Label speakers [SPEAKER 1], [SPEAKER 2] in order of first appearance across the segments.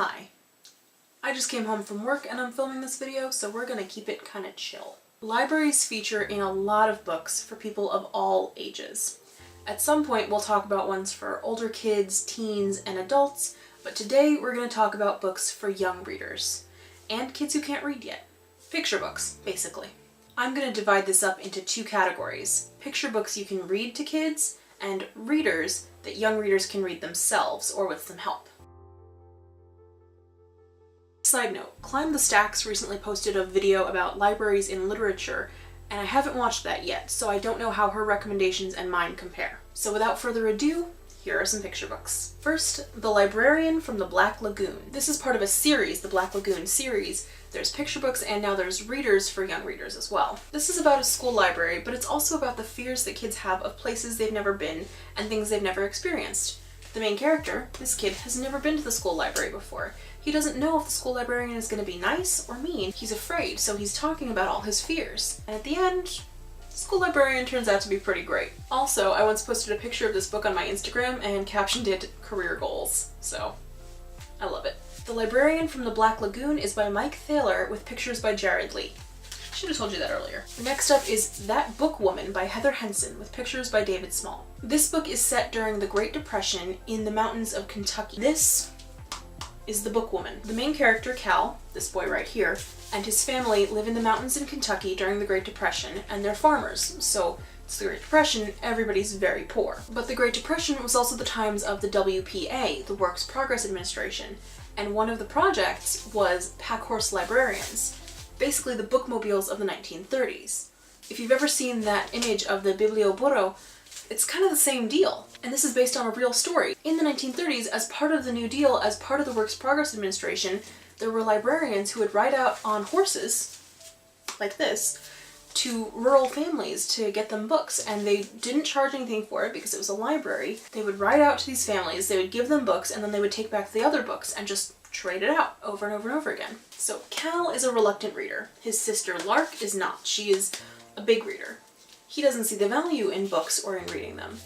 [SPEAKER 1] Hi. I just came home from work and I'm filming this video, so we're gonna keep it kind of chill. Libraries feature in a lot of books for people of all ages. At some point we'll talk about ones for older kids, teens, and adults, but today we're going to talk about books for young readers. And kids who can't read yet. Picture books, basically. I'm going to divide this up into two categories. Picture books you can read to kids, and readers that young readers can read themselves or with some help. Side note, Climb the Stacks recently posted a video about libraries in literature, and I haven't watched that yet, so I don't know how her recommendations and mine compare. So without further ado, here are some picture books. First, The Librarian from the Black Lagoon. This is part of a series, the Black Lagoon series. There's picture books and now there's readers for young readers as well. This is about a school library, but it's also about the fears that kids have of places they've never been and things they've never experienced. The main character, this kid, has never been to the school library before. He doesn't know if the school librarian is going to be nice or mean. He's afraid, so he's talking about all his fears. And at the end, the school librarian turns out to be pretty great. Also, I once posted a picture of this book on my Instagram and captioned it "Career Goals," so I love it. The Librarian from the Black Lagoon is by Mike Thaler with pictures by Jared Lee. Should have told you that earlier. Next up is That Book Woman by Heather Henson with pictures by David Small. This book is set during the Great Depression in the mountains of Kentucky. This is the book woman. The main character, Cal, this boy right here, and his family live in the mountains in Kentucky during the Great Depression, and they're farmers, so it's the Great Depression, everybody's very poor. But the Great Depression was also the times of the WPA, the Works Progress Administration, and one of the projects was Packhorse Librarians, basically the bookmobiles of the 1930s. If you've ever seen that image of the Biblioburo, it's kind of the same deal. And this is based on a real story. In the 1930s, as part of the New Deal, as part of the Works Progress Administration, there were librarians who would ride out on horses, like this, to rural families to get them books, and they didn't charge anything for it because it was a library. They would ride out to these families, they would give them books, and then they would take back the other books and just trade it out over and over and over again. So Cal is a reluctant reader. His sister Lark is not. She is a big reader. He doesn't see the value in books or in reading them.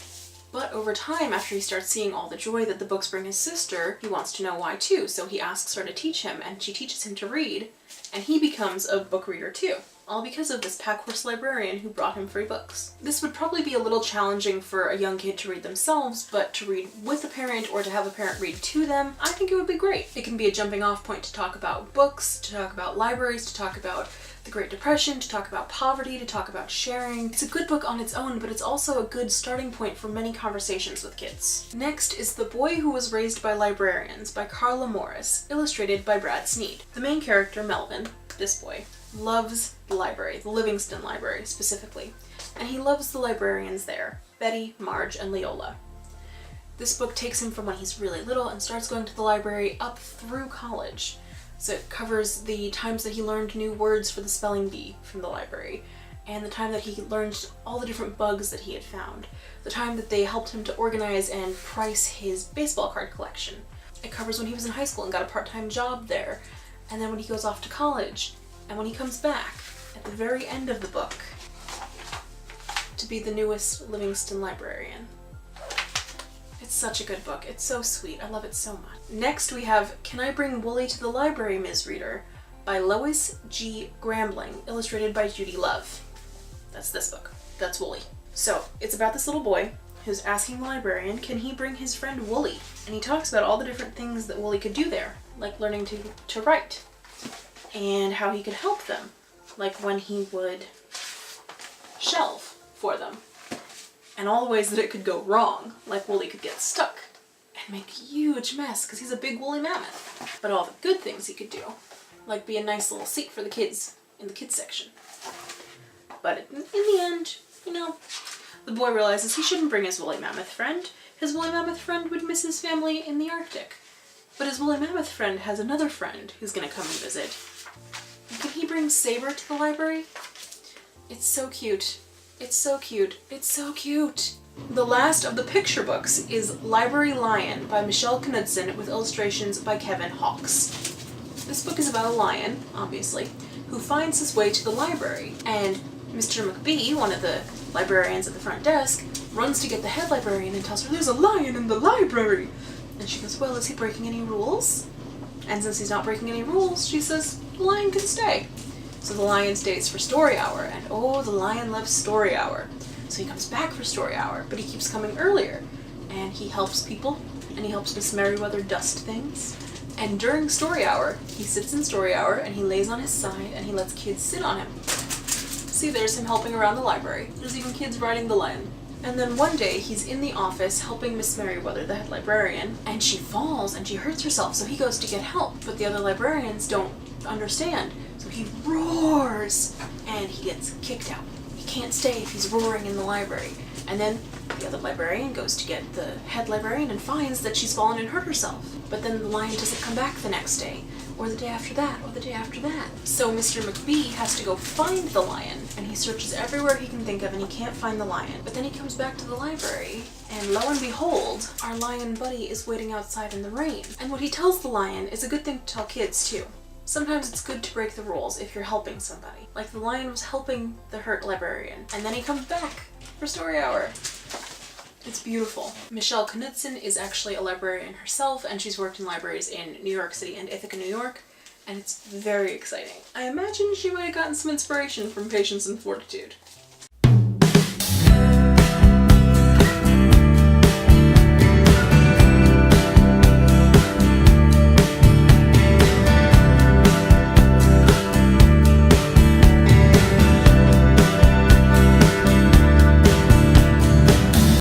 [SPEAKER 1] But over time, after he starts seeing all the joy that the books bring his sister, he wants to know why too, so he asks her to teach him, and she teaches him to read, and he becomes a book reader too. All because of this Packhorse librarian who brought him free books. This would probably be a little challenging for a young kid to read themselves, but to read with a parent or to have a parent read to them, I think it would be great. It can be a jumping off point to talk about books, to talk about libraries, to talk about the Great Depression, to talk about poverty, to talk about sharing. It's a good book on its own, but it's also a good starting point for many conversations with kids. Next is The Boy Who Was Raised by Librarians by Carla Morris, illustrated by Brad Sneed. The main character, Melvin, this boy, loves the library, the Livingston Library specifically, and he loves the librarians there, Betty, Marge, and Leola. This book takes him from when he's really little and starts going to the library up through college. So it covers the times that he learned new words for the spelling bee from the library, and the time that he learned all the different bugs that he had found, the time that they helped him to organize and price his baseball card collection. It covers when he was in high school and got a part-time job there, and then when he goes off to college, and when he comes back at the very end of the book to be the newest Livingston librarian. It's such a good book. It's so sweet. I love it so much. Next we have Can I Bring Woolley to the Library, Ms. Reader? By Lois G. Grambling, illustrated by Judy Love. That's this book. That's Woolley. So it's about this little boy who's asking the librarian, can he bring his friend Woolley? And he talks about all the different things that Woolley could do there, like learning to write, and how he could help them, like when he would shelve for them, and all the ways that it could go wrong, like Woolley could get stuck and make a huge mess because he's a big woolly mammoth, but all the good things he could do, like be a nice little seat for the kids in the kids section. But in the end, you know, the boy realizes he shouldn't bring his woolly mammoth friend. His woolly mammoth friend would miss his family in the Arctic. But his woolly mammoth friend has another friend who's gonna come and visit. And can he bring Saber to the library? It's so cute. It's so cute. It's so cute. The last of the picture books is Library Lion by Michelle Knudsen with illustrations by Kevin Hawkes. This book is about a lion, obviously, who finds his way to the library, and Mr. McBee, one of the librarians at the front desk, runs to get the head librarian and tells her there's a lion in the library. And she goes, well, is he breaking any rules? And since he's not breaking any rules, she says the lion can stay. So the lion stays for story hour, and oh, the lion loves story hour. So he comes back for story hour, but he keeps coming earlier. And he helps people, and he helps Miss Merriweather dust things. And during story hour, he sits in story hour, and he lays on his side, and he lets kids sit on him. See, there's him helping around the library. There's even kids riding the lion. And then one day, he's in the office helping Miss Merriweather, the head librarian, and she falls and she hurts herself, so he goes to get help. But the other librarians don't understand, so he roars, and he gets kicked out. He can't stay if he's roaring in the library. And then the other librarian goes to get the head librarian and finds that she's fallen and hurt herself. But then the lion doesn't come back the next day, or the day after that, or the day after that. So Mr. McBee has to go find the lion, and he searches everywhere he can think of, and he can't find the lion. But then he comes back to the library, and lo and behold, our lion buddy is waiting outside in the rain. And what he tells the lion is a good thing to tell kids too. Sometimes it's good to break the rules if you're helping somebody. Like the lion was helping the hurt librarian, and then he comes back for story hour. It's beautiful. Michelle Knudsen is actually a librarian herself, and she's worked in libraries in New York City and Ithaca, New York, and it's very exciting. I imagine she might have gotten some inspiration from Patience and Fortitude.